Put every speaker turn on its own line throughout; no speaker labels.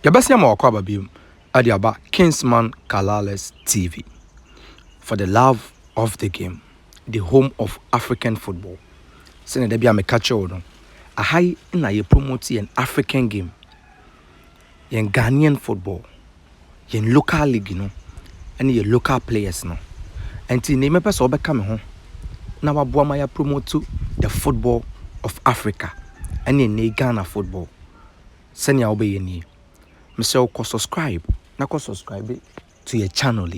Yabasiama Wakwaba Bium, Adiaba Kingsman Kalales TV. For the love of the game, the home of African football. Sene debi ame catch no. Ahai na ye promote an African game. Yen Ghanaian football. Yen local league no. And ye local players no. Enti ne me pese obeka me ho. Na waboa ma ya promote the football of Africa. And ye Ghana football. Sene ya obeye ni. Mese ko subscribe na ko subscribe to your channel.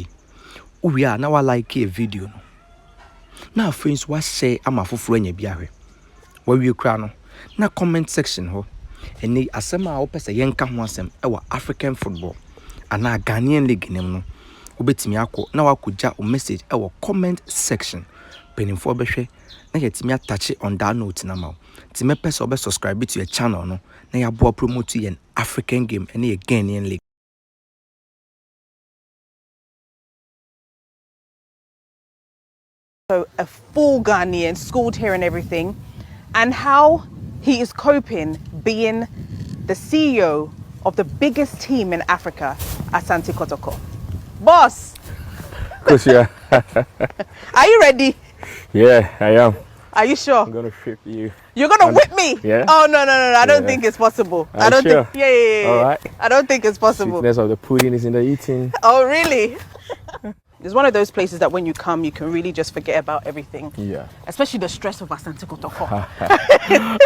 We are now like a video no. Na friends what share ama foforo anya biahwe. Wa wi kra no na comment section ho. Eni asem a wo pese yenka ho asem e wa African football ana Ghanaian league nim no. Obetimi akọ na wakọja o message e wa comment section. Penimfo behwe na yetimi attach on that note na ma. Ti me pese obe subscribe to your channel no. Na ya boa promote yen African game and a Ghanaian league.
So a full Ghanaian, schooled here and everything, and how he is coping being the CEO of the biggest team in Africa, ASANTE KOTOKO. Boss!
Kusia.
Are you ready?
Yeah, I am.
Are you sure?
I'm gonna whip you.
You're gonna whip me?
Yeah.
Oh no. I don't think it's possible.
I don't
think. Yeah.
All right.
I don't think it's possible.
Sweetness of the pudding is in the eating.
Oh really? It's one of those places that when you come, you can really just forget about everything.
Yeah.
Especially the stress of ASANTE KOTOKO.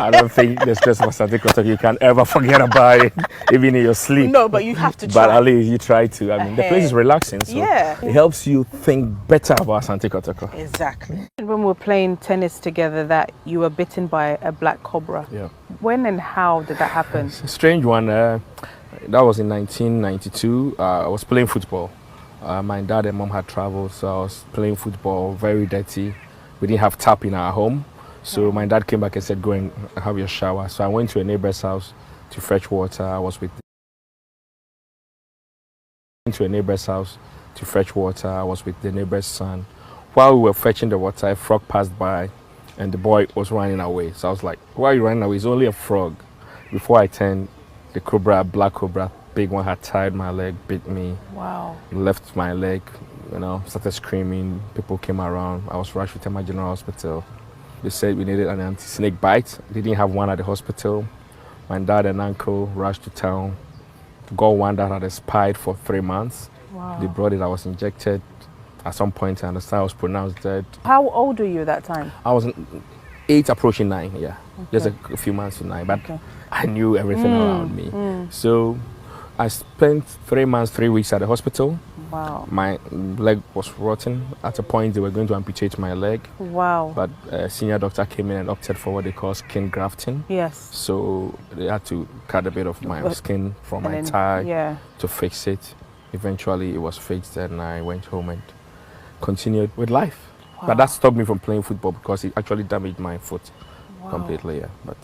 I don't think the stress of ASANTE KOTOKO you can ever forget about it, even in your sleep.
No, but you have to try.
But at least you try to. I mean, the place is relaxing, so it helps you think better about ASANTE KOTOKO.
Exactly. When we were playing tennis together, that you were bitten by a black cobra.
Yeah.
When and how did that happen?
It's a strange one. That was in 1992. I was playing football. My dad and mom had traveled, so I was playing football, very dirty. We didn't have tap in our home, so my dad came back and said, go and have your shower. So I went to a neighbor's house to fetch water. I was with the neighbor's son. While we were fetching the water, a frog passed by and the boy was running away. So I was like, why are you running away? It's only a frog. Before I turned, the cobra, black cobra, big one, had tied my leg, bit me.
Wow.
Left my leg, started screaming. People came around. I was rushed to Tema General Hospital. They said we needed an anti-snake bite. They didn't have one at the hospital. My dad and uncle rushed to town, got one that had expired for 3 months.
Wow.
They brought it. I was injected. At some point, I understand I was pronounced dead.
How old were you at that time?
I was 8, approaching 9, yeah. Okay. Just a few months to 9, but I knew everything around me. So I spent 3 months, 3 weeks at the hospital.
Wow.
My leg was rotten. At a point, they were going to amputate my leg.
Wow.
But a senior doctor came in and opted for what they call skin grafting.
Yes.
So they had to cut a bit of my skin from my thigh to fix it. Eventually, it was fixed and I went home and continued with life. Wow. But that stopped me from playing football because it actually damaged my foot completely. Yeah. But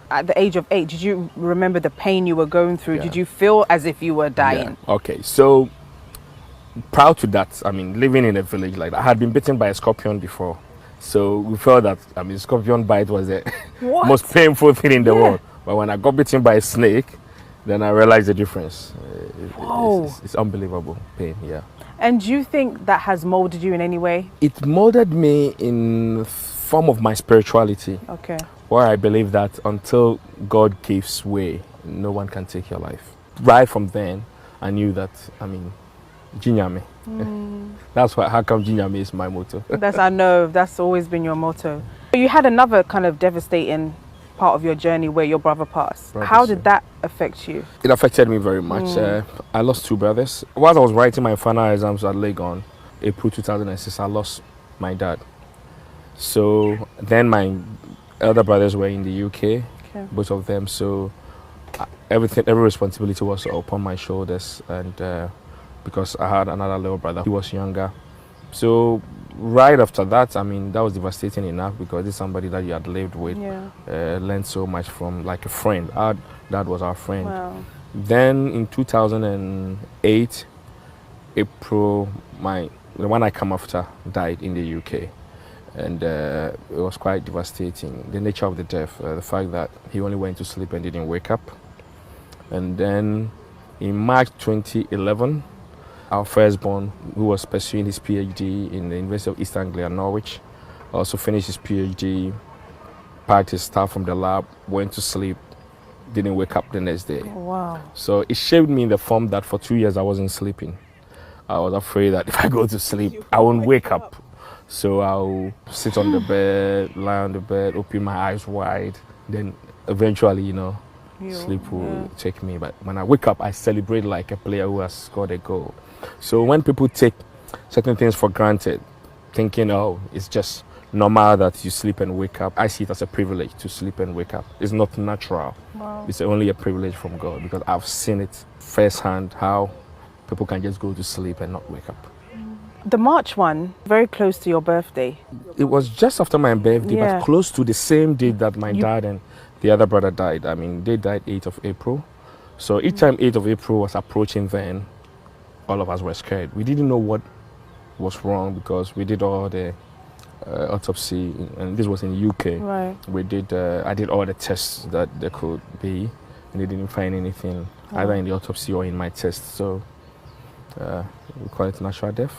at the age of 8, did you remember the pain you were going through? Did you feel as if you were dying?
Yeah. Okay, so proud to that, I mean, living in a village like that, I had been bitten by a scorpion before. So we felt that, I mean, scorpion bite was the most painful thing in the world. But when I got bitten by a snake, then I realized the difference. It's unbelievable pain, yeah.
And do you think that has molded you in any way? It
molded me in the form of my spirituality.
Okay.
Where I believe that until God gives way, no one can take your life. Right from then, I knew that, I mean, Jinyame. That's why, how come Jinyame is my motto?
I know, that's always been your motto. You had another kind of devastating part of your journey where your brother passed. How did that affect you? It
affected me very much. I lost 2 brothers. While I was writing my final exams at Legon, April 2006, I lost my dad. So then my elder brothers were in the UK, both of them. So every responsibility was upon my shoulders. And because I had another little brother, he was younger. So right after that, I mean, that was devastating enough because it's somebody that you had lived with, learned so much from, like a friend. Our dad was our friend.
Wow.
Then in 2008, April, the one I come after died in the UK. And it was quite devastating. The nature of the death, the fact that he only went to sleep and didn't wake up. And then In March 2011, our firstborn, who was pursuing his PhD in the University of East Anglia, Norwich, also finished his PhD, packed his stuff from the lab, went to sleep, didn't wake up the next day.
Wow.
So it shaped me in the form that for 2 years I wasn't sleeping. I was afraid that if I go to sleep, I won't wake up. So I'll sit on the bed, lie on the bed, open my eyes wide. Then eventually, sleep will take me. But when I wake up, I celebrate like a player who has scored a goal. So when people take certain things for granted, thinking, oh, it's just normal that you sleep and wake up, I see it as a privilege to sleep and wake up. It's not natural.
Wow.
It's only a privilege from God, because I've seen it firsthand how people can just go to sleep and not wake up.
The March one, very close to your birthday.
It was just after my birthday, but close to the same date that my dad and the other brother died. I mean, they died 8th of April. So each time 8th of April was approaching, then all of us were scared. We didn't know what was wrong because we did all the autopsy, and this was in UK.
Right.
We did. I did all the tests that there could be, and they didn't find anything either in the autopsy or in my test. So we call it natural death.